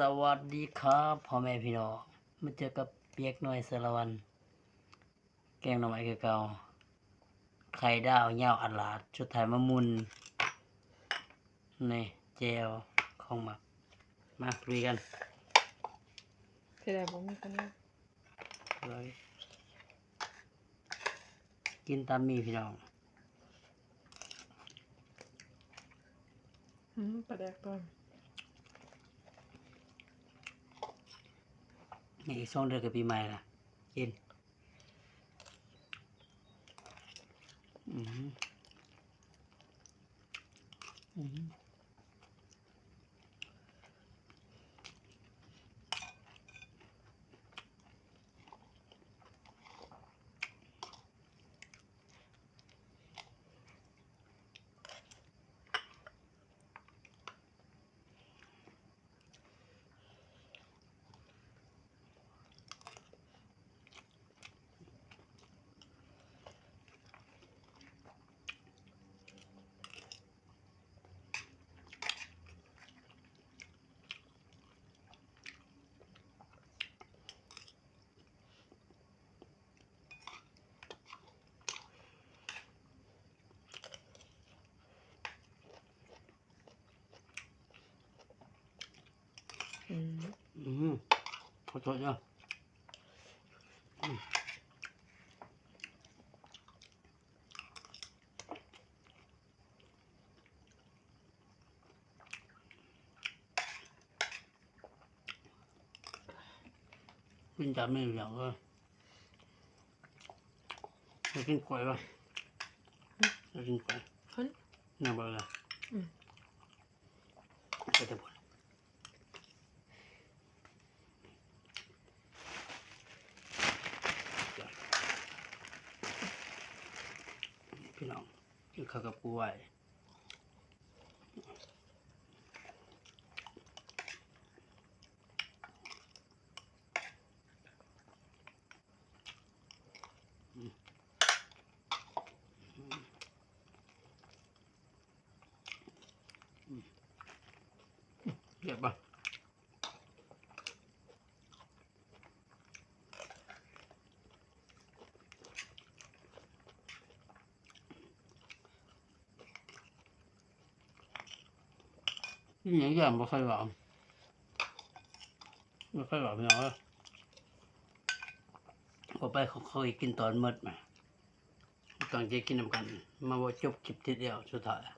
สวัสดีครับพ่อแม่พี่น้องมาเจอกับเปียกหน่อยสารวันแกงหน่อไม้คือเก่าไข่ดาวเหย้าอัดลาดชุดไทยมะมุนนี่เจลของหมักมาคุยกัน เสียดายผมมีคนนี้ เลยกินตามมีพี่น้อง ปลาแดกตอน นี่อีก2 เดือนกับปีใหม่ละกินอืมอืมขอโทษเนาะกินจานไม่อย่างก็จะกินกล้วยป่ะจะกินกล้วย คน น่าเบื่อเลยก็จะบ่นพี่น้องกินข้าวกับปูไว้เรียบป่ะนี่อย่างไม่ค่อยหวานไม่ค่อยหวานพี่น้องเลยพอไปเขาเคยกินตอนมืดมาตอนจะกินน้ำกันมาว่าจบคลิปทีเดียวสุดท้าย